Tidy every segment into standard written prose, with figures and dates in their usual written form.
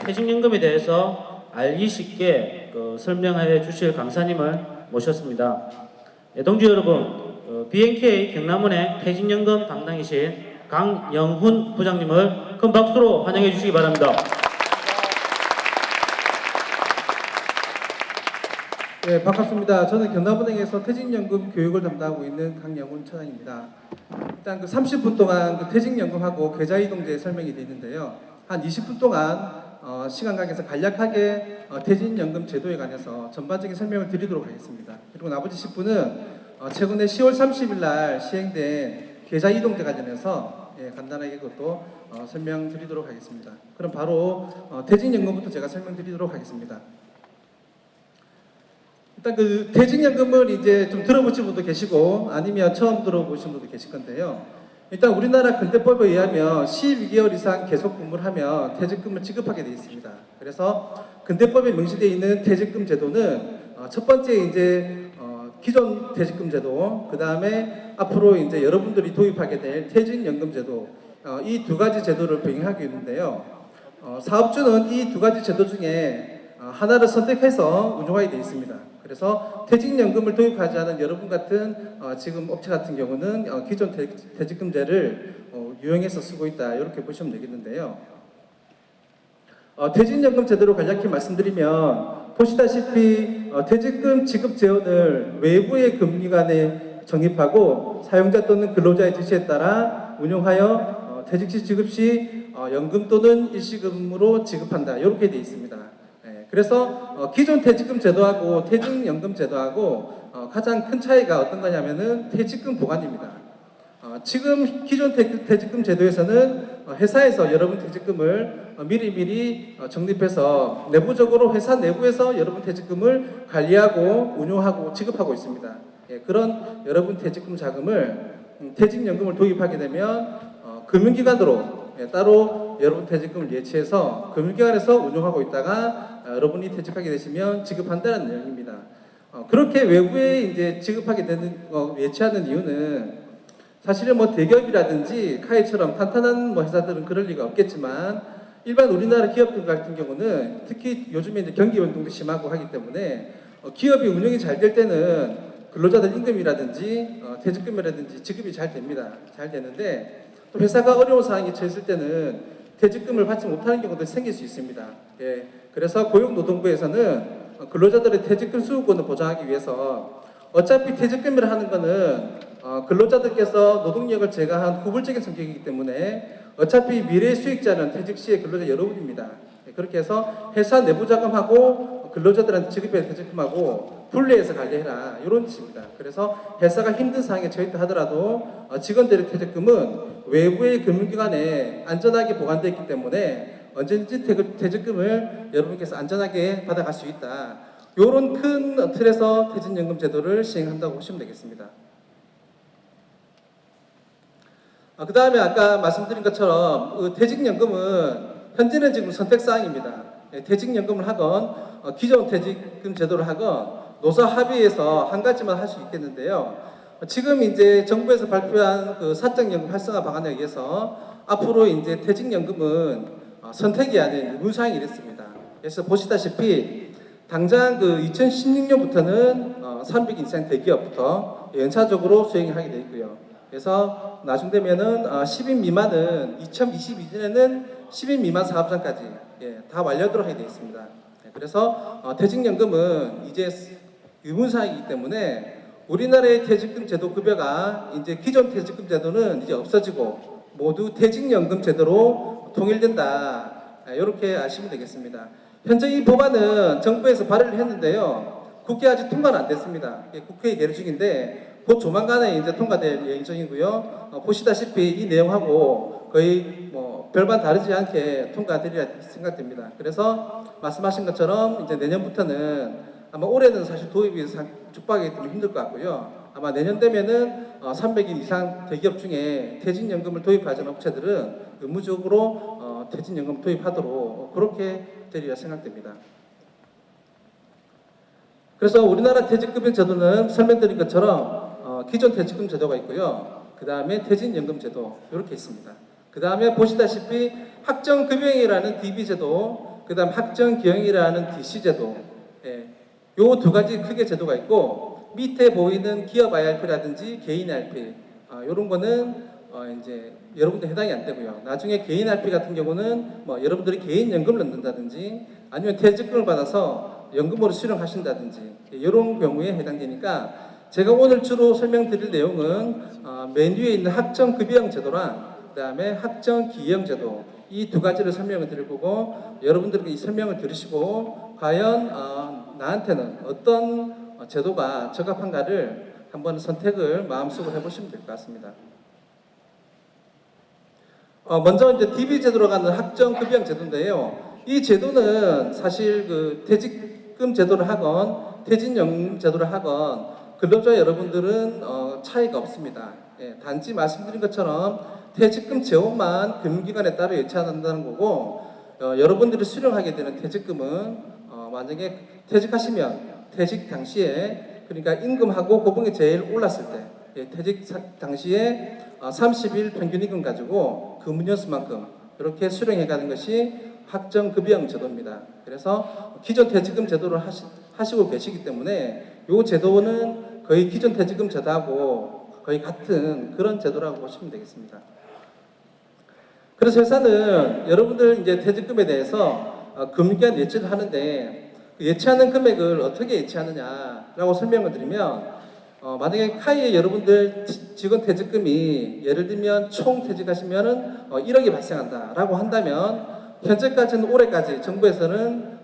퇴직연금에 대해서 알기 쉽게 설명해 주실 강사님을 모셨습니다. 동지 여러분, BNK 경남은행 퇴직연금 담당이신 강영훈 부장님을 큰 박수로 환영해 주시기 바랍니다. 네, 반갑습니다. 저는 경남은행에서 퇴직연금 교육을 담당하고 있는 강영훈 차장입니다. 일단 30분 동안 퇴직연금하고 계좌이동제 설명이 되어 있는데요. 한 20분 동안 시간 관계에서 간략하게 퇴직연금 제도에 관해서 전반적인 설명을 드리도록 하겠습니다. 그리고 나머지 10분은 최근에 10월 30일 날 시행된 계좌이동제 관련해서 간단하게 그것도 설명드리도록 하겠습니다. 그럼 바로 퇴직연금부터 제가 설명드리도록 하겠습니다. 일단 퇴직연금을 이제 좀 들어보신 분도 계시고 아니면 처음 들어보신 분도 계실 건데요. 일단 우리나라 근대법에 의하면 12개월 이상 계속 근무를 하면 퇴직금을 지급하게 되어 있습니다. 그래서 근대법에 명시되어 있는 퇴직금 제도는 첫 번째 이제 기존 퇴직금 제도, 그 다음에 앞으로 이제 여러분들이 도입하게 될 퇴직연금 제도, 이 두 가지 제도를 병행하고 있는데요. 사업주는 이 두 가지 제도 중에 하나를 선택해서 운영하게 되어 있습니다. 그래서 퇴직연금을 도입하지 않은 여러분 같은 지금 업체 같은 경우는 기존 퇴직금제를 유용해서 쓰고 있다, 이렇게 보시면 되겠는데요. 퇴직연금 제도로 간략히 말씀드리면 보시다시피 퇴직금 지급 재원을 외부의 금융기관에 적립하고 사용자 또는 근로자의 지시에 따라 운용하여 퇴직시 지급 시 연금 또는 일시금으로 지급한다, 이렇게 되어 있습니다. 그래서 기존 퇴직금 제도하고 퇴직연금 제도하고 가장 큰 차이가 어떤 거냐면은 퇴직금 보관입니다. 지금 기존 퇴직금 제도에서는 회사에서 여러분 퇴직금을 미리미리 적립해서 내부적으로 회사 내부에서 여러분 퇴직금을 관리하고 운용하고 지급하고 있습니다. 그런 여러분 퇴직금 자금을 퇴직연금을 도입하게 되면 금융기관으로 따로 여러분 퇴직금을 예치해서 금융기관에서 운용하고 있다가 여러분이 퇴직하게 되시면 지급한다는 내용입니다. 그렇게 외부에 이제 지급하게 되는 예치하는 이유는 사실은 대기업이라든지 카이처럼 탄탄한 회사들은 그럴 리가 없겠지만 일반 우리나라 기업들 같은 경우는 특히 요즘에 이제 경기 변동도 심하고 하기 때문에 기업이 운영이 잘 될 때는 근로자들 임금이라든지 퇴직금이라든지 지급이 잘 됩니다. 잘 되는데 또 회사가 어려운 상황에 처했을 때는 퇴직금을 받지 못하는 경우도 생길 수 있습니다. 그래서 고용노동부에서는 근로자들의 퇴직금 수급권을 보장하기 위해서 어차피 퇴직금이라 하는 것은 근로자들께서 노동력을 제거한 후불적인 성격이기 때문에 어차피 미래 수익자는 퇴직 시의 근로자 여러분입니다. 그렇게 해서 회사 내부 자금하고 근로자들한테 지급해야 퇴직금하고 분리해서 관리해라, 이런 뜻입니다. 그래서 회사가 힘든 상황에 처했다 하더라도 직원들의 퇴직금은 외부의 금융기관에 안전하게 보관되어 있기 때문에 언제든지 퇴직금을 여러분께서 안전하게 받아갈 수 있다, 이런 큰 틀에서 퇴직연금 제도를 시행한다고 보시면 되겠습니다. 그 다음에 아까 말씀드린 것처럼 퇴직연금은 현재는 지금 선택사항입니다. 퇴직연금을 하건 기존 퇴직금 제도를 하건 노사 합의에서 한 가지만 할 수 있겠는데요. 지금 이제 정부에서 발표한 사적연금 활성화 방안에 의해서 앞으로 이제 퇴직연금은 선택이 아닌 의무사항이 됐습니다. 그래서 보시다시피 당장 2016년부터는 300인 이상 대기업부터 연차적으로 수행하게 되어 있고요. 그래서 나중 되면은 10인 미만은 2022년에는 10인 미만 사업장까지 다 완료하도록 하게 되어 있습니다. 그래서 퇴직연금은 이제 의무사항이기 때문에 우리나라의 퇴직금 제도 급여가 이제 기존 퇴직금 제도는 이제 없어지고 모두 퇴직연금 제도로 통일된다, 이렇게 아시면 되겠습니다. 현재 이 법안은 정부에서 발의를 했는데요. 국회 아직 통과는 안 됐습니다. 국회에 계류 중인데 곧 조만간에 이제 통과될 예정이고요. 보시다시피 이 내용하고 거의 별반 다르지 않게 통과되리라 생각됩니다. 그래서 말씀하신 것처럼 이제 내년부터는 아마 올해는 사실 도입이 촉박하기 때문에 힘들 것 같고요. 아마 내년 되면은 300인 이상 대기업 중에 퇴직연금을 도입하지 않은 업체들은 의무적으로 퇴직연금 도입하도록 그렇게 되리라 생각됩니다. 그래서 우리나라 퇴직금 제도는 설명드린 것처럼 기존 퇴직금 제도가 있고요. 그 다음에 퇴직연금 제도, 이렇게 있습니다. 그 다음에 보시다시피 학정급여액이라는 DB 제도, 그다음 학정기형이라는 DC 제도, 예, 요 두 가지 크게 제도가 있고 밑에 보이는 기업 IRP라든지 개인 IRP 이런 거는 이제 여러분들 해당이 안 되고요. 나중에 개인 IRP 같은 경우는 뭐 여러분들이 개인 연금을 넣는다든지 아니면 퇴직금을 받아서 연금으로 수령하신다든지 이런 경우에 해당되니까 제가 오늘 주로 설명드릴 내용은 맨 위에 있는 학정급여형 제도랑 그다음에 학정기형 제도 이 두 가지를 설명을 드릴 거고 여러분들께 이 설명을 들으시고 과연 나한테는 어떤 제도가 적합한가를 한번 선택을 마음속으로 해보시면 될 것 같습니다. 먼저 이제 DB 제도로 가는 학정급여형 제도인데요. 이 제도는 사실 그 퇴직금 제도를 하건 퇴직연금 제도를 하건 근로자 여러분들은 차이가 없습니다. 예, 단지 말씀드린 것처럼 퇴직금 제도만 금융기관에 따로 예치한다는 거고 여러분들이 수령하게 되는 퇴직금은 만약에 퇴직하시면 퇴직 당시에 그러니까 임금하고 호봉이 제일 올랐을 때 퇴직 당시에 30일 평균임금 가지고 근무연수만큼 이렇게 수령해 가는 것이 학정급여형 제도입니다. 그래서 기존 퇴직금 제도를 하시고 계시기 때문에 이 제도는 거의 기존 퇴직금 제도하고 거의 같은 그런 제도라고 보시면 되겠습니다. 그래서 회사는 여러분들 이제 퇴직금에 대해서 금융기관 예치를 하는데 그 예치하는 금액을 어떻게 예치하느냐라고 설명을 드리면 만약에 카이에 여러분들 직원 퇴직금이 예를 들면 총 퇴직하시면은 1억이 발생한다라고 한다면 현재까지는 올해까지 정부에서는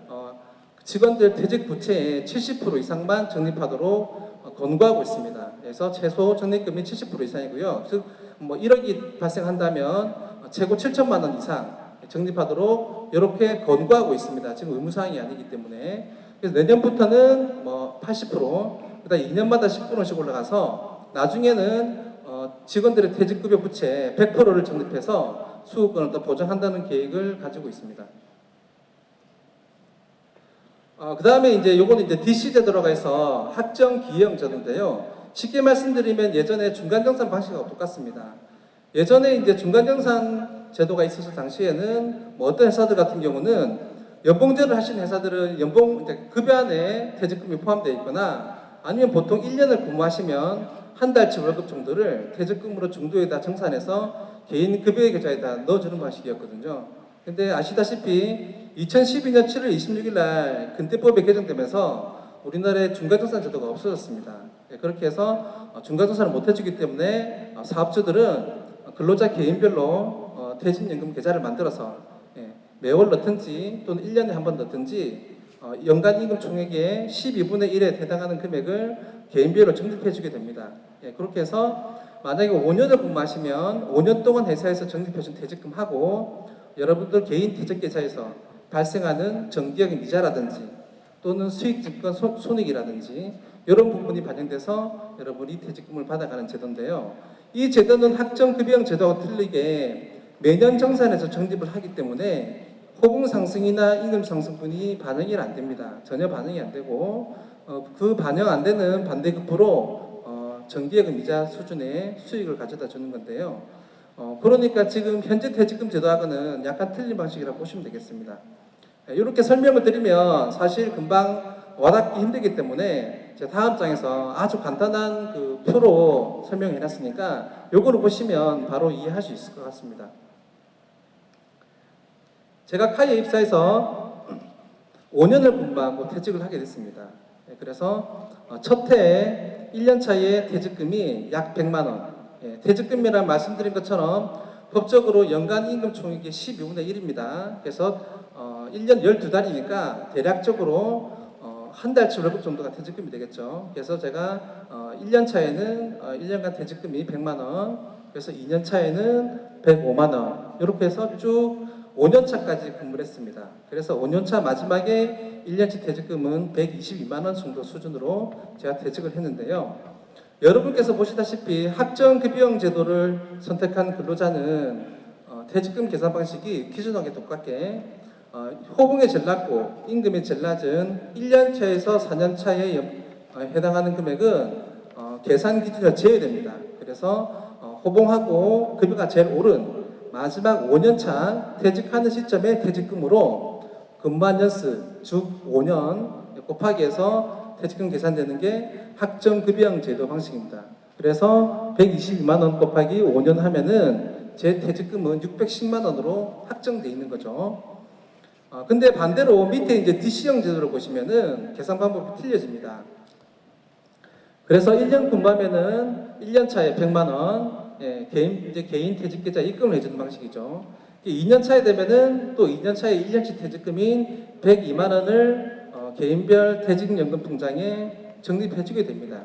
직원들 퇴직 부채의 70% 이상만 적립하도록 권고하고 있습니다. 그래서 최소 적립금이 70% 이상이고요. 즉 뭐 1억이 발생한다면 최고 7천만 원 이상 적립하도록 이렇게 권고하고 있습니다. 지금 의무사항이 아니기 때문에. 그래서 내년부터는 뭐 80%, 그다음 2년마다 10%씩 올라가서 나중에는 직원들의 퇴직급여 부채 100%를 적립해서 수급권을 또 보장한다는 계획을 가지고 있습니다. 그 다음에 이제 요거는 이제 DC 제도라고 해서 학정기형 제도인데요. 쉽게 말씀드리면 예전에 중간정산 방식하고 똑같습니다. 예전에 이제 중간정산 제도가 있었을 당시에는 뭐 어떤 회사들 같은 경우는 연봉제를 하시는 회사들은 연봉 이제 급여 안에 퇴직금이 포함되어 있거나 아니면 보통 1년을 근무하시면 한 달치 월급 정도를 퇴직금으로 중도에다 정산해서 개인 급여 계좌에다 넣어주는 방식이었거든요. 근데 아시다시피 2012년 7월 26일 날 근대법이 개정되면서 우리나라에 중간정산 제도가 없어졌습니다. 그렇게 해서 중간정산을 못 해주기 때문에 사업주들은 근로자 개인별로 퇴직연금 계좌를 만들어서 매월 넣든지 또는 1년에 한 번 넣든지 연간 임금 총액의 12분의 1에 해당하는 금액을 개인별로 적립해 주게 됩니다. 그렇게 해서 만약에 5년을 근무하시면 5년 동안 회사에서 적립해 준 퇴직금하고 여러분들 개인 퇴직계좌에서 발생하는 정기적인 이자라든지 또는 수익증권 손익이라든지 이런 부분이 반영돼서 여러분이 퇴직금을 받아가는 제도인데요. 이 제도는 학정급여형 제도와 틀리게 매년 정산해서 적립을 하기 때문에 호봉 상승이나 임금 상승분이 반영이 안 됩니다. 전혀 반영이 안 되고 그 반영 안 되는 반대급부로 정기예금 이자 수준의 수익을 가져다 주는 건데요. 그러니까 지금 현재 퇴직금 제도하고는 약간 틀린 방식이라고 보시면 되겠습니다. 이렇게 설명을 드리면 사실 금방 와닿기 힘들기 때문에 제가 다음 장에서 아주 간단한 그 표로 설명해 놨으니까 요거를 보시면 바로 이해할 수 있을 것 같습니다. 제가 카이에 입사해서 5년을 근무하고 퇴직을 하게 됐습니다. 그래서 첫 해에 1년 차에 퇴직금이 약 100만 원. 퇴직금이란 말씀드린 것처럼 법적으로 연간 임금 총액이 12분의 1입니다. 그래서 1년 12달이니까 대략적으로 한 달치 월급 정도가 퇴직금이 되겠죠. 그래서 제가 1년 차에는 1년간 퇴직금이 100만 원, 그래서 2년 차에는 105만 원 이렇게 해서 쭉 5년 차까지 근무를 했습니다. 그래서 5년 차 마지막에 1년치 퇴직금은 122만 원 정도 수준으로 제가 퇴직을 했는데요. 여러분께서 보시다시피 학정급여형 제도를 선택한 근로자는 퇴직금 계산 방식이 기존하게 똑같게 호봉이 제일 낮고 임금이 제일 낮은 1년 차에서 4년 차에 해당하는 금액은 계산 기준으로 제외됩니다. 그래서 호봉하고 급여가 제일 오른 마지막 5년 차 퇴직하는 시점에 퇴직금으로 근무한 연수 즉 5년 곱하기 해서 퇴직금 계산되는 게 학정급여형 제도 방식입니다. 그래서 122만 원 곱하기 5년 하면은 제 퇴직금은 610만 원으로 확정돼 있는 거죠. 근데 반대로 밑에 이제 DC형 제도를 보시면은 계산 방법이 틀려집니다. 그래서 1년 근무하면은 1년 차에 100만 원, 개인 퇴직계좌 입금을 해주는 방식이죠. 2년 차에 되면은 또 2년 차에 1년치 퇴직금인 102만 원을 개인별 퇴직연금 통장에 적립해주게 됩니다.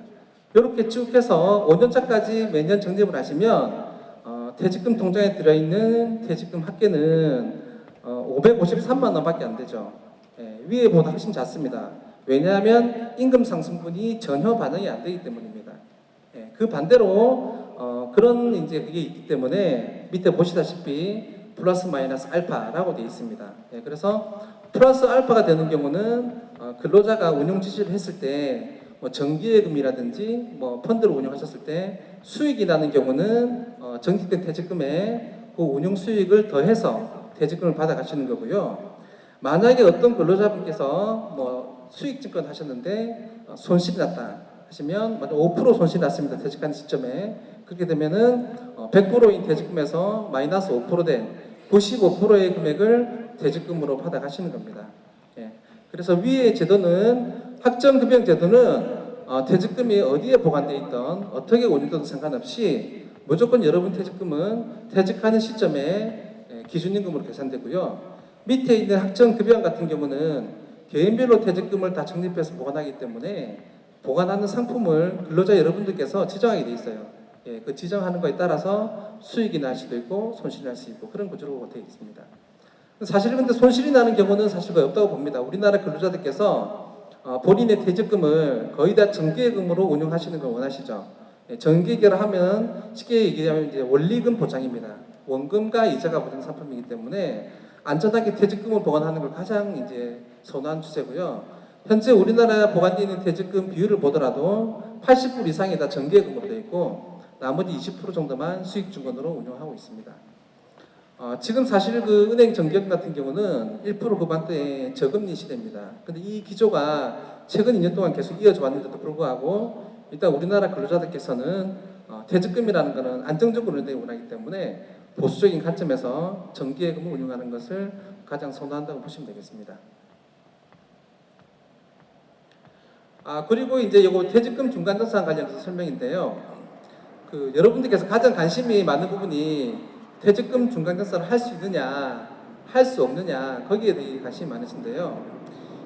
이렇게 쭉 해서 5년 차까지 매년 적립을 하시면 퇴직금 통장에 들어있는 퇴직금 합계는 553만 원밖에 안 되죠. 위에보다 훨씬 작습니다. 왜냐하면 임금 상승분이 전혀 반영이 안 되기 때문입니다. 그 반대로 그런 이제 그게 있기 때문에 밑에 보시다시피 플러스 마이너스 알파라고 되어 있습니다. 그래서 플러스 알파가 되는 경우는 근로자가 운용 지시를 했을 때 뭐 정기예금이라든지 뭐 펀드를 운영하셨을 때 수익이 나는 경우는 정기된 퇴직금에 그 운용 수익을 더해서 퇴직금을 받아가시는 거고요. 만약에 어떤 근로자분께서 뭐 수익증권 하셨는데 손실이 났다 하시면 5% 손실이 났습니다. 퇴직하는 시점에. 그렇게 되면은 100%인 퇴직금에서 마이너스 5%된 95%의 금액을 퇴직금으로 받아가시는 겁니다. 그래서 위의 제도는 학정급여형 제도는 퇴직금이 어디에 보관되어 있던 어떻게 운영돼도 상관없이 무조건 여러분 퇴직금은 퇴직하는 시점에 기준임금으로 계산되고요. 밑에 있는 학정급여형 같은 경우는 개인별로 퇴직금을 다 적립해서 보관하기 때문에 보관하는 상품을 근로자 여러분들께서 지정하게 돼 있어요. 그 지정하는 거에 따라서 수익이 날 수도 있고 손실이 날 수 있고 그런 구조로 되어 있습니다. 사실 근데 손실이 나는 경우는 사실 거의 없다고 봅니다. 우리나라 근로자들께서 본인의 퇴직금을 거의 다 정기예금으로 운용하시는 걸 원하시죠. 정기예금을 하면 쉽게 얘기하면 이제 원리금 보장입니다. 원금과 이자가 보장 상품이기 때문에 안전하게 퇴직금을 보관하는 걸 가장 이제 선호하는 추세고요. 현재 우리나라 보관되어 있는 퇴직금 비율을 보더라도 80% 이상이 다 정기예금으로 되어 있고 나머지 20% 정도만 수익증권으로 운용하고 있습니다. 지금 사실 그 은행 정기예금 같은 경우는 1% 후반대의 저금리 시대입니다. 근데 이 기조가 최근 2년 동안 계속 이어져 왔는데도 불구하고 일단 우리나라 근로자들께서는 퇴직금이라는 것은 안정적으로 운영되기 원하기 때문에 보수적인 관점에서 정기예금을 운용하는 것을 가장 선호한다고 보시면 되겠습니다. 그리고 이제 이거 퇴직금 중간정산 관련해서 설명인데요. 여러분들께서 가장 관심이 많은 부분이 퇴직금 중간정산을 할 수 있느냐, 할 수 없느냐 거기에 대해 관심이 많으신데요.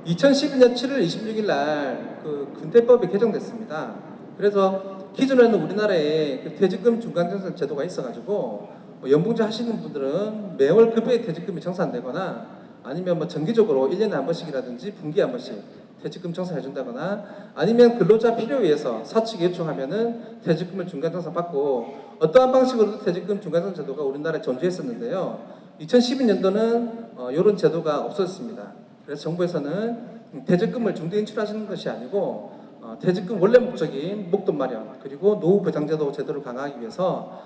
2012년 7월 26일 날 근태법이 개정됐습니다. 그래서 기존에는 우리나라에 퇴직금 중간정산 제도가 있어가지고 연봉제 하시는 분들은 매월 급여의 퇴직금이 정산되거나 아니면 뭐 정기적으로 1년에 한 번씩이라든지 분기에 한 번씩 퇴직금 정산해 준다거나 아니면 근로자 필요에 의해서 사측에 요청하면은 퇴직금을 중간정산 받고 어떠한 방식으로도 퇴직금 중간정산 제도가 우리나라에 존재했었는데요. 2012년도는 이런 제도가 없어졌습니다. 그래서 정부에서는 퇴직금을 중대 인출하시는 것이 아니고 퇴직금 원래 목적인 목돈 마련 그리고 노후 보장제도 제도를 강화하기 위해서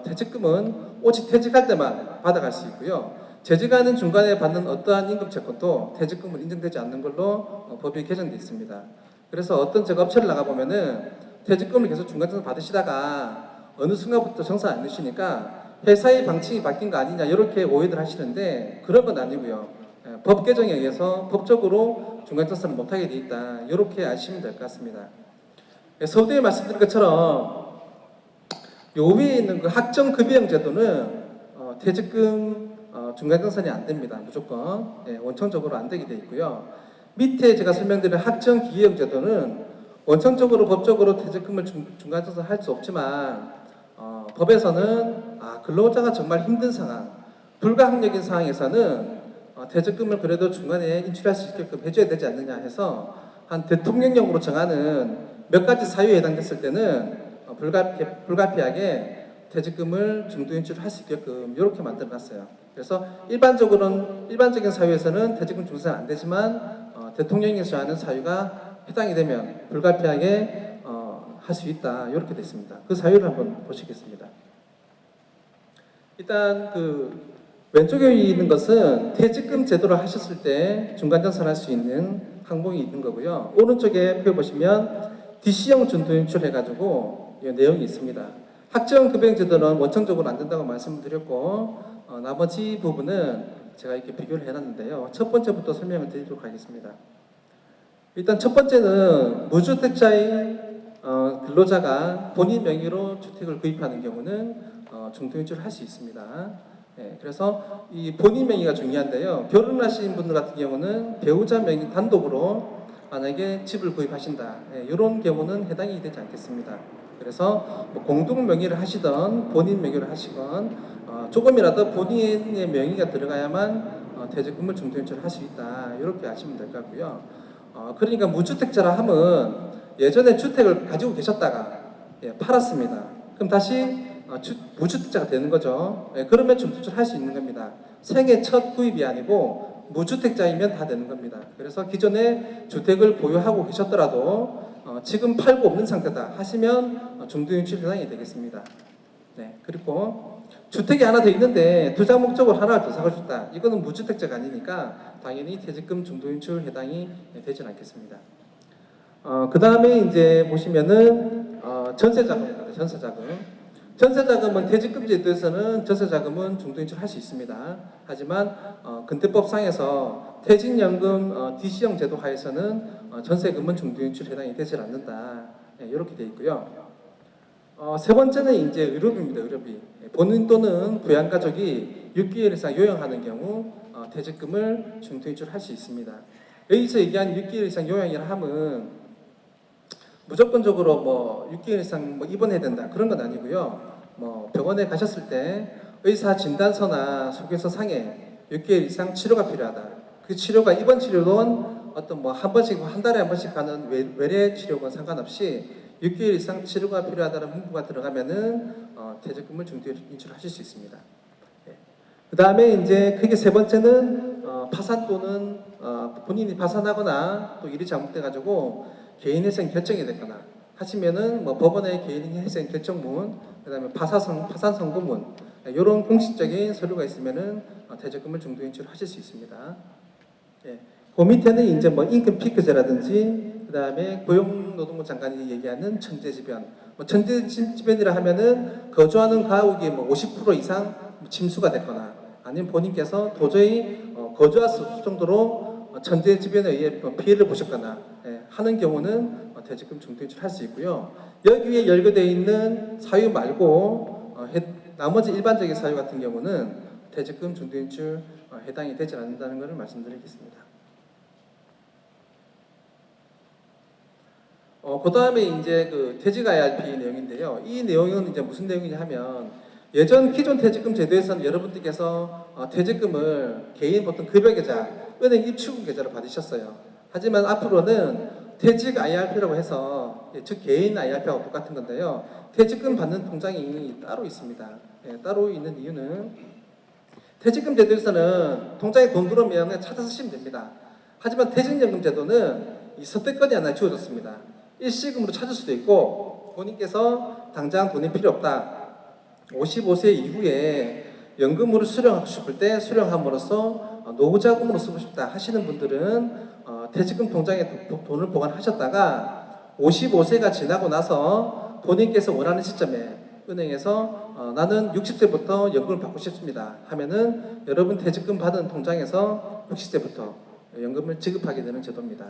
퇴직금은 오직 퇴직할 때만 받아갈 수 있고요. 재직하는 중간에 받는 어떠한 임금 채권도 퇴직금은 인정되지 않는 걸로 법이 개정되어 있습니다. 그래서 어떤 제가 업체를 나가보면은 퇴직금을 계속 중간정산 받으시다가 어느 순간부터 정산 안 되시니까 회사의 방침이 바뀐 거 아니냐 이렇게 오해들 하시는데 그런 건 아니고요. 법 개정에 의해서 법적으로 중간정산을 못하게 돼 있다. 이렇게 아시면 될 것 같습니다. 서두에 말씀드린 것처럼 요 위에 있는 그 학정급여형 제도는 퇴직금 중간정산이 안 됩니다. 무조건 원천적으로 안 되게 돼 있고요. 밑에 제가 설명드린 학정기여형 제도는 원천적으로 법적으로 퇴직금을 중간정산 할 수 없지만 법에서는 근로자가 정말 힘든 상황, 불가항력인 상황에서는 퇴직금을 그래도 중간에 인출할 수 있게끔 해줘야 되지 않느냐 해서 한 대통령령으로 정하는 몇 가지 사유에 해당됐을 때는 불가피하게 퇴직금을 중도 인출할 수 있게끔 이렇게 만들어놨어요. 그래서 일반적인 사유에서는 퇴직금 중산 안 되지만 대통령에서 정하는 사유가 해당이 되면 불가피하게 할 수 있다 이렇게 됐습니다. 그 사유를 한번 보시겠습니다. 일단 왼쪽에 있는 것은 퇴직금 제도를 하셨을 때 중간전산할 수 있는 항목이 있는 거고요. 오른쪽에 펴보시면 DC형 준도인출 해가지고 이 내용이 있습니다. 학정 급여 제도는 원천적으로 안 된다고 말씀드렸고 나머지 부분은 제가 이렇게 비교를 해놨는데요. 첫 번째부터 설명을 드리도록 하겠습니다. 일단 첫 번째는 무주택자인 근로자가 본인 명의로 주택을 구입하는 경우는 중도인출을 할 수 있습니다. 예, 그래서 이 본인 명의가 중요한데요. 결혼하신 분들 같은 경우는 배우자 명의 단독으로 만약에 집을 구입하신다. 예, 이런 경우는 해당이 되지 않겠습니다. 그래서 뭐 공동 명의를 하시던 본인 명의를 하시건 조금이라도 본인의 명의가 들어가야만 퇴직금을 중도인출을 할 수 있다. 이렇게 아시면 될 것 같고요. 그러니까 무주택자라 함은 예전에 주택을 가지고 계셨다가 팔았습니다. 그럼 다시 무주택자가 되는 거죠. 그러면 중도인출 할 수 있는 겁니다. 생애 첫 구입이 아니고 무주택자이면 다 되는 겁니다. 그래서 기존에 주택을 보유하고 계셨더라도 지금 팔고 없는 상태다 하시면 중도인출 대상이 되겠습니다. 네, 그리고 주택이 하나 더 있는데 투자 목적으로 하나를 더 사고 싶다. 이거는 무주택자가 아니니까 당연히 퇴직금 중도인출 해당이 되지는 않겠습니다. 그 다음에 이제 보시면은 전세자금입니다. 전세자금은 퇴직금 제도에서는 전세자금은 중도인출 할 수 있습니다. 하지만 근대법상에서 퇴직연금 DC형 제도 하에서는 전세금은 중도인출 해당이 되지 않는다. 이렇게 되어 있고요. 세 번째는 이제 의료비입니다. 의료비. 본인 또는 부양가족이 6개월 이상 요양하는 경우 퇴직금을 중도인출 할 수 있습니다. 여기서 얘기한 6개월 이상 요양이라 함은 무조건적으로 뭐 6개월 이상 뭐 입원해야 된다 그런 건 아니고요. 뭐 병원에 가셨을 때 의사 진단서나 소견서 상에 6개월 이상 치료가 필요하다. 그 치료가 입원 치료든 어떤 뭐 한 번씩 한 달에 한 번씩 가는 외래 치료건 상관없이 6개월 이상 치료가 필요하다는 문구가 들어가면은 퇴직금을 중도인출하실 수 있습니다. 그 다음에 이제 크게 세 번째는 파산 또는 본인이 파산하거나 또 일이 잘못돼가지고 개인회생 결정이 됐거나 하시면은 뭐 법원의 개인회생 결정문, 그다음에 파산 선고문 이런 공식적인 서류가 있으면은 퇴직금을 중도인출하실 수 있습니다. 예. 그 밑에는 이제 뭐 임금 피크제라든지 그다음에 고용노동부 장관이 얘기하는 천재지변. 뭐 천재지변이라 하면은 거주하는 가옥이 뭐 50% 이상 침수가 됐거나 아니면 본인께서 도저히 거주할 수 없을 정도로 천재지변에 의해 피해를 보셨거나 하는 경우는 퇴직금 중도인출 할 수 있고요. 여기 위에 열거되어 있는 사유 말고 나머지 일반적인 사유 같은 경우는 퇴직금 중도인출 해당이 되지 않는다는 것을 말씀드리겠습니다. 그 다음에 이제 그 퇴직 IRP 내용인데요. 이 내용은 이제 무슨 내용이냐 하면 기존 퇴직금 제도에서는 여러분들께서 퇴직금을 개인 보통 급여계좌, 은행 입출금 계좌로 받으셨어요. 하지만 앞으로는 퇴직 IRP라고 해서 즉 개인 IRP하고 똑같은 건데요. 퇴직금 받는 통장이 따로 있습니다. 따로 있는 이유는 퇴직금 제도에서는 통장에 돈 들어오면 그냥 찾아서 쓰시면 됩니다. 하지만 퇴직연금 제도는 이 선택권이 하나 주어졌습니다. 일시금으로 찾을 수도 있고 본인께서 당장 돈이 필요 없다. 55세 이후에 연금으로 수령하고 싶을 때 수령함으로써 노후자금으로 쓰고 싶다 하시는 분들은 퇴직금 통장에 돈을 보관하셨다가 55세가 지나고 나서 본인께서 원하는 시점에 은행에서 나는 60세부터 연금을 받고 싶습니다 하면은 여러분 퇴직금 받은 통장에서 60세부터 연금을 지급하게 되는 제도입니다.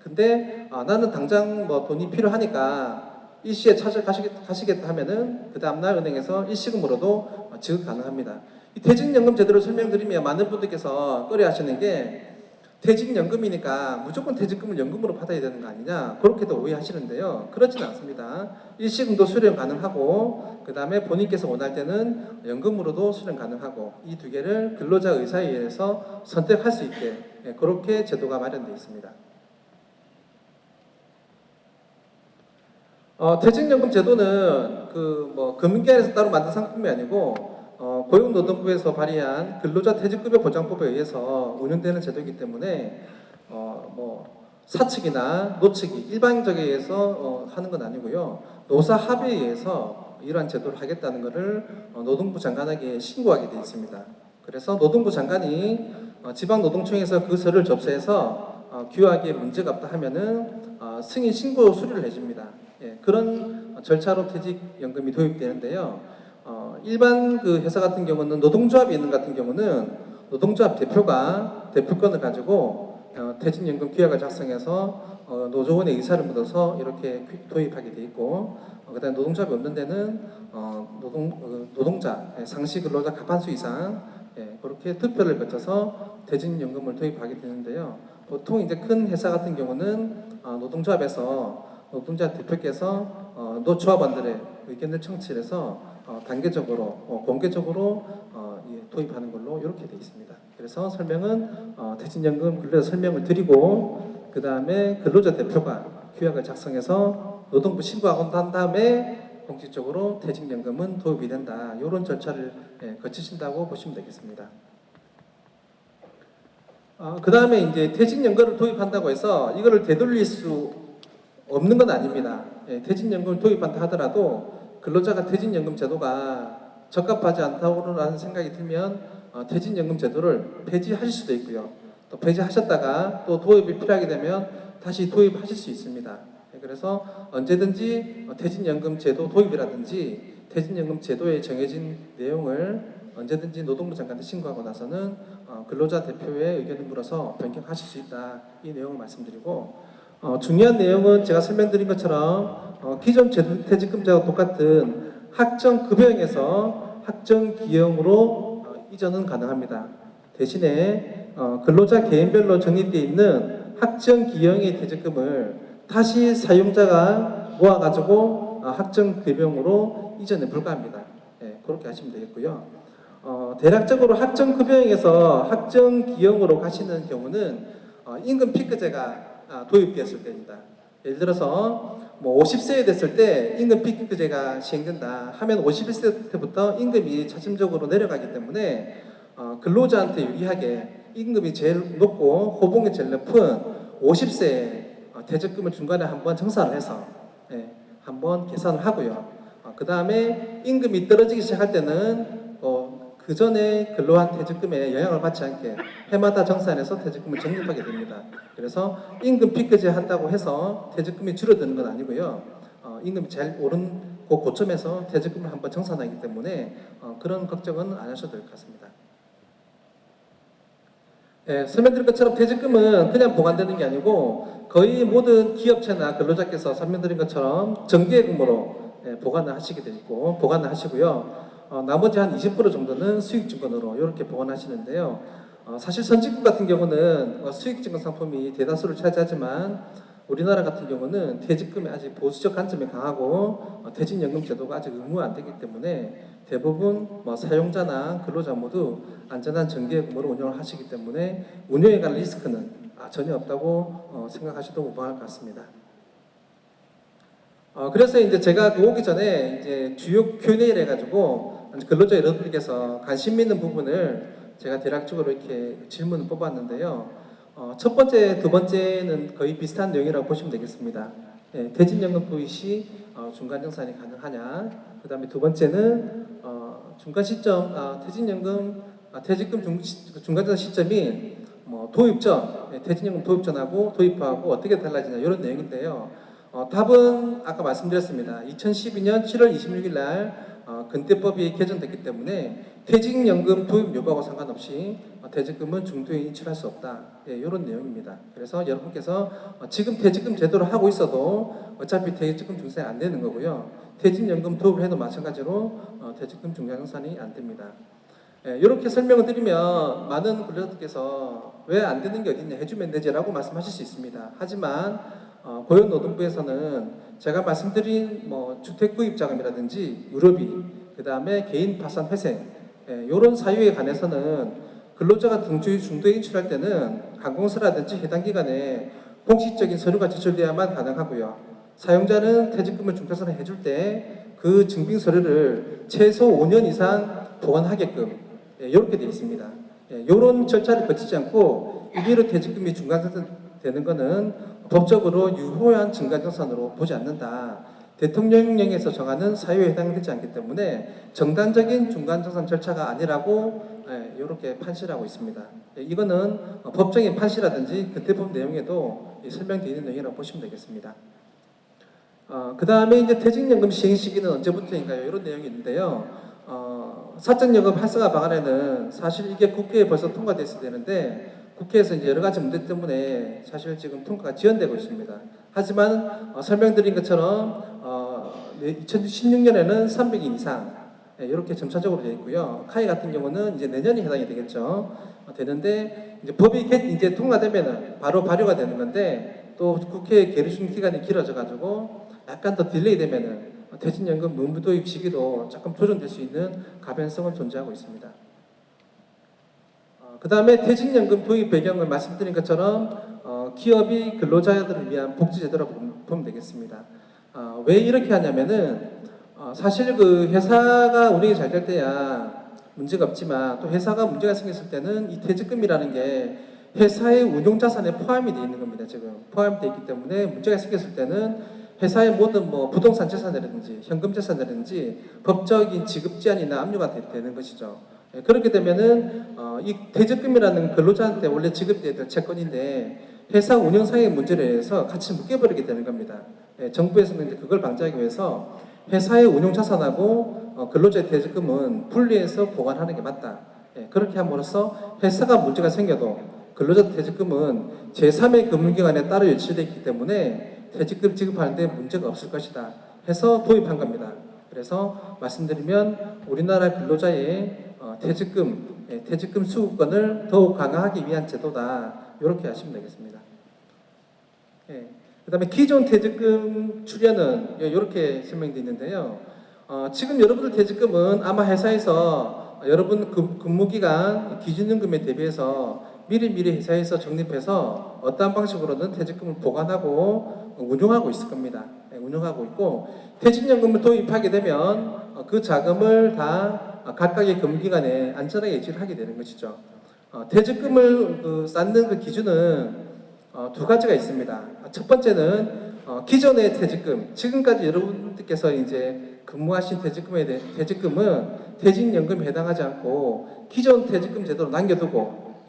근데 나는 당장 뭐 돈이 필요하니까 일시에 찾아가시겠다 하면은 그 다음날 은행에서 일시금으로도 지급 가능합니다. 이 퇴직연금 제도를 설명드리면 많은 분들께서 꺼려하시는 게 퇴직연금이니까 무조건 퇴직금을 연금으로 받아야 되는 거 아니냐 그렇게도 오해하시는데요. 그렇지는 않습니다. 일시금도 수령 가능하고 그 다음에 본인께서 원할 때는 연금으로도 수령 가능하고 이 두 개를 근로자 의사에 의해서 선택할 수 있게 그렇게 제도가 마련되어 있습니다. 퇴직연금 제도는 뭐 금융기관에서 따로 만든 상품이 아니고 고용노동부에서 발의한 근로자 퇴직급여 보장법에 의해서 운영되는 제도이기 때문에 뭐 사측이나 노측이 일방적에 의해서 하는 건 아니고요. 노사 합의에 의해서 이러한 제도를 하겠다는 것을 노동부 장관에게 신고하게 되어 있습니다. 그래서 노동부 장관이 지방노동청에서 그 서류를 접수해서 규약에 문제가 없다 하면은 승인 신고 수리를 해줍니다. 예, 그런 절차로 퇴직연금이 도입되는데요. 일반 그 회사 같은 경우는 노동조합이 있는 같은 경우는 노동조합 대표가 대표권을 가지고 퇴직연금 규약을 작성해서 노조원의 의사를 묻어서 이렇게 도입하게 돼 있고, 그다음에 노동조합이 없는 데는 노동자 상시 근로자 과반수 이상 그렇게 투표를 거쳐서 퇴직연금을 도입하게 되는데요. 보통 이제 큰 회사 같은 경우는 노동조합에서 노동자 대표께서 노조합원들의 의견을 청취해서 단계적으로 공개적으로 도입하는 걸로 이렇게 되어 있습니다. 그래서 설명은 퇴직연금 근로자 설명을 드리고 그 다음에 근로자 대표가 규약을 작성해서 노동부 신고하고 난 다음에 공식적으로 퇴직연금은 도입이 된다. 이런 절차를 거치신다고 보시면 되겠습니다. 그 다음에 이제 퇴직연금을 도입한다고 해서 이거를 되돌릴 수 없는 건 아닙니다. 퇴직연금을 도입한다 하더라도 근로자가 퇴직연금 제도가 적합하지 않다고라는 생각이 들면 퇴직연금 제도를 폐지하실 수도 있고요. 또 폐지하셨다가 또 도입이 필요하게 되면 다시 도입하실 수 있습니다. 그래서 언제든지 퇴직연금 제도 도입이라든지 퇴직연금 제도에 정해진 내용을 언제든지 노동부 장관한테 신고하고 나서는 근로자 대표의 의견을 물어서 변경하실 수 있다. 이 내용을 말씀드리고 중요한 내용은 제가 설명드린 것처럼 기존 퇴직금제와 똑같은 학정급여형에서 학정기형으로 이전은 가능합니다. 대신에 근로자 개인별로 정립되어 있는 학정기형의 퇴직금을 다시 사용자가 모아가지고 학정급여형으로 이전에 불과합니다. 그렇게 하시면 되겠고요. 대략적으로 학정급여형에서 학정기형으로 가시는 경우는 임금 피크제가 도입되었을 때입니다. 예를 들어서 50세에 됐을 때 임금 피크제가 시행된다 하면 51세 때부터 임금이 차짐적으로 내려가기 때문에 근로자한테 유리하게 임금이 제일 높고 호봉이 제일 높은 50세에 퇴직금을 중간에 한번 정산을 해서 한번 계산을 하고요. 그 다음에 임금이 떨어지기 시작할 때는 그 전에 근로한 퇴직금에 영향을 받지 않게 해마다 정산해서 퇴직금을 적립하게 됩니다. 그래서 임금 피크제 한다고 해서 퇴직금이 줄어드는 건 아니고요. 임금이 제일 오른 그 고점에서 퇴직금을 한번 정산하기 때문에 그런 걱정은 안 하셔도 될 것 같습니다. 설명드린 것처럼 퇴직금은 그냥 보관되는 게 아니고 거의 모든 기업체나 근로자께서 설명드린 것처럼 정기예금으로 보관을 하시게 되어 있고 보관을 하시고요. 나머지 한 20% 정도는 수익증권으로 이렇게 보관하시는데요. 사실 선진국 같은 경우는 수익증권 상품이 대다수를 차지하지만 우리나라 같은 경우는 퇴직금이 아직 보수적 관점이 강하고 퇴직연금 제도가 아직 의무화 안 되기 때문에 대부분 사용자나 근로자 모두 안전한 정기예금으로 운영을 하시기 때문에 운영에 관한 리스크는 전혀 없다고 생각하셔도 무방할 것 같습니다. 그래서 이제 제가 오기 전에 이제 주요 Q&A를 해가지고 근로자 여러분들께서 관심 있는 부분을 제가 대략적으로 이렇게 질문을 뽑았는데요. 첫 번째, 두 번째는 거의 비슷한 내용이라고 보시면 되겠습니다. 퇴직연금 도입 시 중간정산이 가능하냐? 그 다음에 두 번째는 중간 시점, 퇴직금 중간정산 시점이 도입 전, 퇴직연금 도입 전하고 도입하고 어떻게 달라지냐 이런 내용인데요. 답은 아까 말씀드렸습니다. 2012년 7월 26일 날 근대법이 개정됐기 때문에 퇴직연금 도입 여부하고 상관없이 퇴직금은 중도에 인출할 수 없다. 이런 내용입니다. 그래서 여러분께서 지금 퇴직금 제도를 하고 있어도 어차피 퇴직금 중산이 안 되는 거고요. 퇴직연금 도입을 해도 마찬가지로 퇴직금 중간정산이 안 됩니다. 이렇게 설명을 드리면 많은 근로자들께서 왜 안 되는 게 어딨냐 해주면 되지라고 말씀하실 수 있습니다. 하지만 고용노동부에서는 제가 말씀드린 주택구입자금이라든지 의료비, 그 다음에 개인 파산 회생 이런 사유에 관해서는 근로자가 중도에 인출할 때는 관공서라든지 해당 기관에 공식적인 서류가 제출돼야만 가능하고요. 사용자는 퇴직금을 중도에 해줄 때 그 증빙 서류를 최소 5년 이상 보관하게끔 이렇게 되어 있습니다. 이런 절차를 거치지 않고 임의로 퇴직금이 중간정산되는 것은 법적으로 유효한 중간정산으로 보지 않는다. 대통령령에서 정하는 사유에 해당되지 않기 때문에 정당적인 중간정산 절차가 아니라고 이렇게 판시를 하고 있습니다. 이거는 법정의 판시라든지 그때 본 내용에도 설명되어 있는 내용이라고 보시면 되겠습니다. 그 다음에 이제 퇴직연금 시행 시기는 언제부터인가요? 이런 내용이 있는데요. 사적연금 활성화 방안에는 사실 이게 국회에 벌써 통과됐어야 되는데 국회에서 이제 여러 가지 문제 때문에 사실 지금 통과가 지연되고 있습니다. 하지만 설명드린 것처럼 2016년에는 300인 이상 이렇게 점차적으로 되어 있고요. 카이 같은 경우는 이제 내년에 해당이 되겠죠. 되는데 이제 법이 이제 통과되면은 바로 발효가 되는 건데 또 국회 계류 기간이 길어져 가지고 약간 더 딜레이 되면은 퇴직연금 문부도입 시기도 조금 조정될 수 있는 가변성은 존재하고 있습니다. 그 다음에 퇴직연금 도입 배경을 말씀드린 것처럼 기업이 근로자들을 위한 복지제도라고 보면 되겠습니다. 왜 이렇게 하냐면은 사실 그 회사가 운영이 잘 될 때야 문제가 없지만 또 회사가 문제가 생겼을 때는 이 퇴직금이라는 게 회사의 운용자산에 포함이 되어 있는 겁니다. 지금 포함되어 있기 때문에 문제가 생겼을 때는 회사의 모든 뭐 부동산 재산이라든지 현금 재산이라든지 법적인 지급 제한이나 압류가 되는 것이죠. 그렇게 되면은 이 퇴직금이라는 근로자한테 원래 지급돼야 될 채권인데 회사 운영상의 문제로 해서 같이 묶여버리게 되는 겁니다. 정부에서는 이제 그걸 방지하기 위해서 회사의 운용자산하고 근로자의 퇴직금은 분리해서 보관하는 게 맞다. 그렇게 함으로써 회사가 문제가 생겨도 근로자 퇴직금은 제3의 금융기관에 따로 유치되어 있기 때문에 퇴직금 지급하는데 문제가 없을 것이다 해서 도입한 겁니다. 그래서 말씀드리면 우리나라 근로자의 퇴직금 수급권을 더욱 강화하기 위한 제도다. 이렇게 하시면 되겠습니다. 그 다음에 기존 퇴직금 출연은 이렇게 설명되어 있는데요. 지금 여러분들 퇴직금은 아마 회사에서 여러분 근무기간 기준연금에 대비해서 미리 회사에서 적립해서 어떠한 방식으로든 퇴직금을 보관하고 운용하고 있을 겁니다. 운용하고 있고 퇴직연금을 도입하게 되면 그 자금을 다 각각의 금기관에 안전하게 예치를 하게 되는 것이죠. 퇴직금을 쌓는 그 기준은 두 가지가 있습니다. 첫 번째는 기존의 퇴직금, 지금까지 여러분들께서 이제 근무하신 퇴직금은 퇴직연금에 해당하지 않고 기존 퇴직금 제도로 남겨두고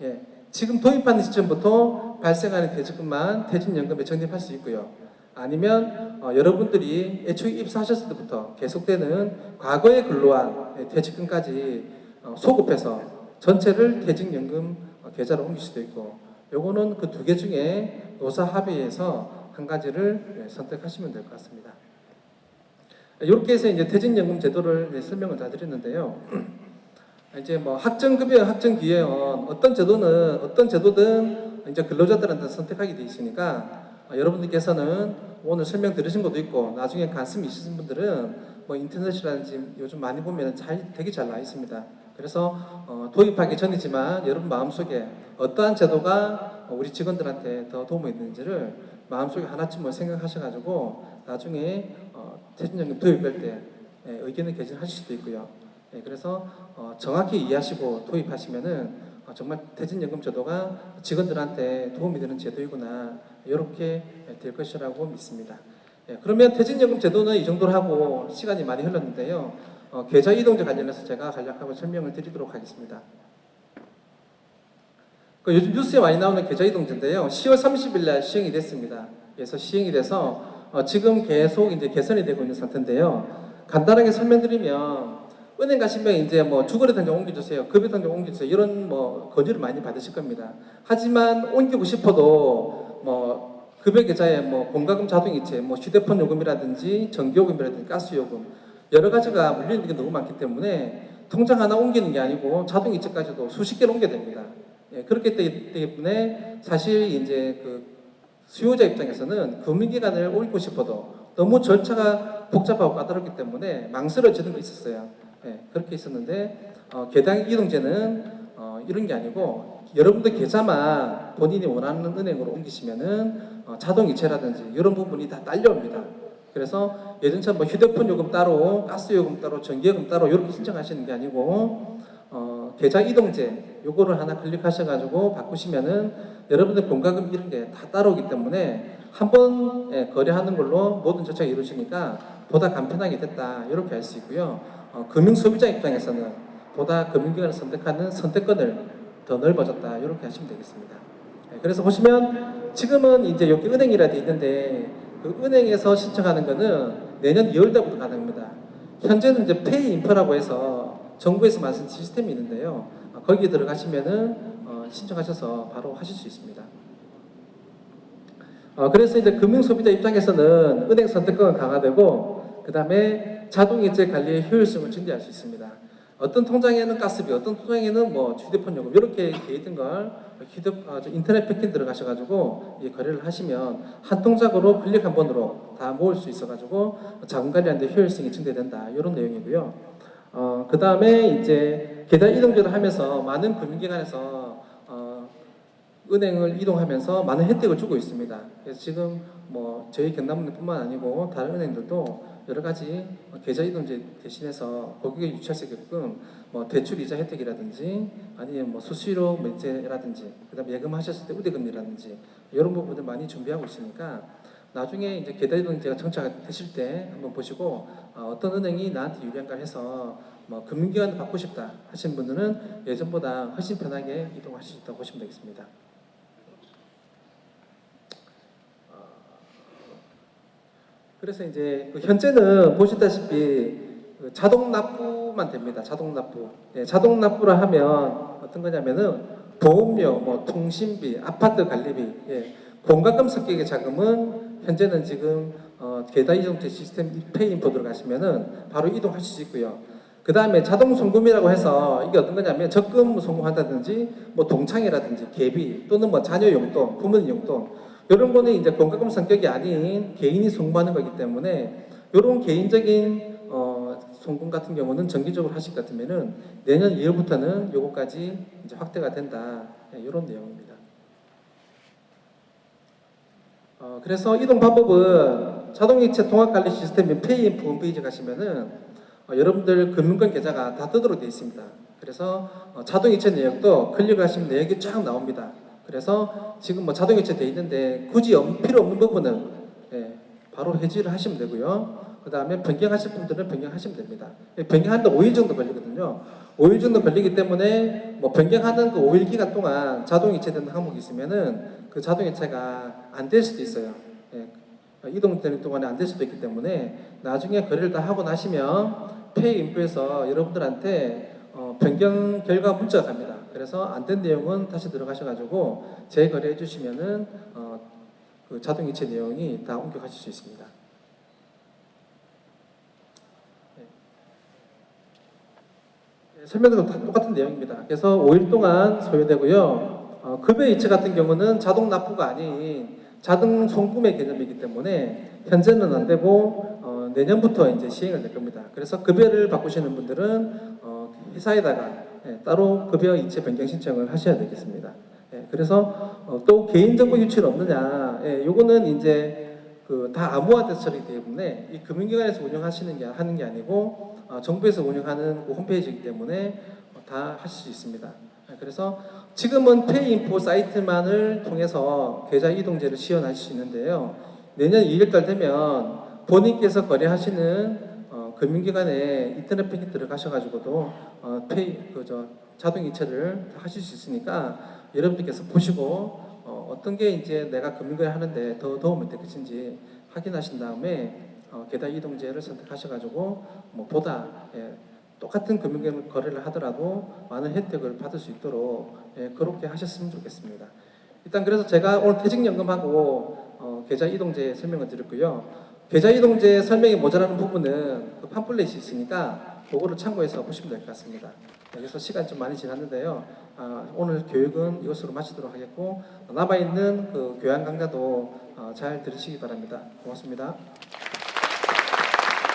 지금 도입하는 시점부터 발생하는 퇴직금만 퇴직연금에 적립할 수 있고요. 아니면 여러분들이 애초에 입사하셨을 때부터 계속되는 과거에 근로한 퇴직금까지 소급해서 전체를 퇴직연금 계좌로 옮길 수도 있고 요거는 그 두 개 중에 노사 합의해서 한 가지를 선택하시면 될 것 같습니다. 이렇게 해서 이제 퇴직연금 제도를 설명을 다 드렸는데요. 이제 뭐 학정급여, 학정기여원 어떤 제도든 이제 근로자들한테 선택하게 돼 있으니까 여러분들께서는 오늘 설명 들으신 것도 있고 나중에 관심 있으신 분들은 뭐 인터넷이라든지 요즘 많이 보면 되게 잘 나와 있습니다. 그래서 도입하기 전이지만 여러분 마음속에 어떠한 제도가 우리 직원들한테 더 도움이 되는지를 마음속에 하나쯤 생각하셔가지고 나중에 퇴직연금 도입할 때 의견을 개진하실 수도 있고요. 그래서 정확히 이해하시고 도입하시면은 정말 퇴직연금 제도가 직원들한테 도움이 되는 제도이구나 이렇게 될 것이라고 믿습니다. 그러면 퇴직연금 제도는 이 정도로 하고 시간이 많이 흘렀는데요. 계좌 이동제 관련해서 제가 간략하게 설명을 드리도록 하겠습니다. 요즘 뉴스에 많이 나오는 계좌 이동제인데요. 10월 30일 날 시행이 됐습니다. 그래서 시행이 돼서 지금 계속 이제 개선이 되고 있는 상태인데요. 간단하게 설명드리면 은행 가시면 이제 뭐 주거래 통장 옮겨주세요, 급여 통장 옮겨주세요 이런 뭐 건의를 많이 받으실 겁니다. 하지만 옮기고 싶어도 뭐 급여 계좌에 뭐 공과금 자동이체, 뭐 휴대폰 요금이라든지 전기요금이라든지 가스요금 여러 가지가 물리는 게 너무 많기 때문에 통장 하나 옮기는 게 아니고 자동이체까지도 수십 개를 옮겨야 됩니다. 그렇기 때문에 사실 이제 그 수요자 입장에서는 금융기관을 옮기고 싶어도 너무 절차가 복잡하고 까다롭기 때문에 망설여지는 거 있었어요. 그렇게 있었는데 계좌 이동제는 이런 게 아니고 여러분들 계좌만 본인이 원하는 은행으로 옮기시면은 자동이체라든지 이런 부분이 다 딸려옵니다. 그래서 예전처럼 뭐 휴대폰 요금 따로, 가스 요금 따로, 전기 요금 따로 이렇게 신청하시는 게 아니고 계좌 이동제 요거를 하나 클릭하셔가지고 바꾸시면은 여러분들 공과금 이런 게 다 따라오기 때문에 한번 거래하는 걸로 모든 절차가 이루어지니까 보다 간편하게 됐다 이렇게 할 수 있고요. 금융 소비자 입장에서는 보다 금융기관을 선택하는 선택권을 더 넓어졌다 이렇게 하시면 되겠습니다. 그래서 보시면 지금은 이제 여기 은행이라 돼 있는데 그 은행에서 신청하는 거는 내년 2월달부터 가능합니다. 현재는 이제 페이 인프라고 해서 정부에서 만든 시스템이 있는데요. 거기에 들어가시면은 신청하셔서 바로 하실 수 있습니다. 그래서 이제 금융 소비자 입장에서는 은행 선택권은 강화되고 그 다음에 자동이체 관리의 효율성을 증대할 수 있습니다. 어떤 통장에는 가스비, 어떤 통장에는 뭐 휴대폰 요금 이렇게 돼 있는 걸 인터넷 패킹 들어가셔가지고 이 거래를 하시면 한 통장으로 클릭 한 번으로 다 모을 수 있어가지고 자금 관리하는데 효율성이 증대된다 이런 내용이고요. 그 다음에 이제 계좌 이동제를 하면서 많은 금융기관에서 은행을 이동하면서 많은 혜택을 주고 있습니다. 그래서 지금 뭐 저희 경남은행뿐만 아니고 다른 은행들도 여러 가지 계좌 이동제 대신해서 고객의 유치할 수 있게끔 뭐 대출 이자 혜택이라든지 아니면 뭐 수수료 면제라든지 그다음에 예금하셨을 때 우대금리라든지 이런 부분들 많이 준비하고 있으니까 나중에 이제 계좌 이동제가 정착 되실 때 한번 보시고 어떤 은행이 나한테 유리한가 해서 뭐 금융기관을 받고 싶다 하시는 분들은 예전보다 훨씬 편하게 이동하실 수 있다고 보시면 되겠습니다. 그래서 이제 현재는 보시다시피 자동 납부만 됩니다. 자동 납부. 자동 납부라 하면 어떤 거냐면은 보험료, 뭐 통신비, 아파트 관리비, 공과금 섞이게 자금은 현재는 지금 계좌 이동제 시스템 페이인포 들어가시면은 바로 이동하실 수 있고요. 그 다음에 자동 송금이라고 해서 이게 어떤 거냐면 적금 송금한다든지 뭐 동창회라든지 계비 또는 뭐 자녀 용돈, 부모님 용돈 이런 거는 이제 공과금 성격이 아닌 개인이 송금하는 거기 때문에 이런 개인적인 송금 같은 경우는 정기적으로 하실 것 같으면은 내년 2월부터는 요거까지 이제 확대가 된다 이런 내용입니다. 그래서 이동 방법은 자동이체 통합관리 시스템인 페이인포 홈페이지 가시면은 여러분들 금융권 계좌가 다 뜨도록 되어 있습니다. 그래서 자동이체 내역도 클릭하시면 내역이 쫙 나옵니다. 그래서 지금 뭐 자동이체 되어 있는데 굳이 필요 없는 부분은 바로 해지를 하시면 되고요. 그 다음에 변경하실 분들은 변경하시면 됩니다. 변경하는데 5일 정도 걸리거든요. 5일 정도 걸리기 때문에 뭐 변경하는 그 5일 기간 동안 자동이체되는 항목이 있으면은 그 자동이체가 안 될 수도 있어요. 이동되는 동안에 안 될 수도 있기 때문에 나중에 거래를 다 하고 나시면 페이인포에서 여러분들한테 변경 결과 문자가 갑니다. 그래서 안 된 내용은 다시 들어가셔가지고 재거래해 주시면은 그 자동이체 내용이 다 옮겨가실 수 있습니다. 설명도 다 똑같은 내용입니다. 그래서 5일 동안 소요되고요. 급여 이체 같은 경우는 자동 납부가 아닌 자동 송금의 개념이기 때문에 현재는 안 되고 내년부터 이제 시행을 될 겁니다. 그래서 급여를 바꾸시는 분들은 회사에다가 따로 급여 이체 변경 신청을 하셔야 되겠습니다. 그래서 또 개인정보 유출 없느냐? 요거는 이제 다 암호화돼서 처리되기 때문에 이 금융기관에서 운영하시는 게 하는 게 아니고 정부에서 운영하는 그 홈페이지이기 때문에 다 하실 수 있습니다. 그래서 지금은 페이인포 사이트만을 통해서 계좌 이동제를 시연하실 수 있는데요. 내년 2월달 되면 본인께서 거래하시는 금융기관에 인터넷 뱅킹 들어가셔가지고도 자동 이체를 하실 수 있으니까 여러분들께서 보시고 어떤 게 이제 내가 금융거래 하는데 더 도움이 될 것인지 확인하신 다음에 계좌 이동제를 선택하셔가지고 뭐 보다 똑같은 금융거래를 하더라도 많은 혜택을 받을 수 있도록 그렇게 하셨으면 좋겠습니다. 일단 그래서 제가 오늘 퇴직연금하고 계좌 이동제 설명을 드렸고요. 계좌 이동제 설명이 모자라는 부분은 그 팜플렛이 있으니까 그거를 참고해서 보시면 될 것 같습니다. 그래서 시간이 좀 많이 지났는데요. 오늘 교육은 이것으로 마치도록 하겠고 남아있는 그 교양 강좌도 잘 들으시기 바랍니다. 고맙습니다.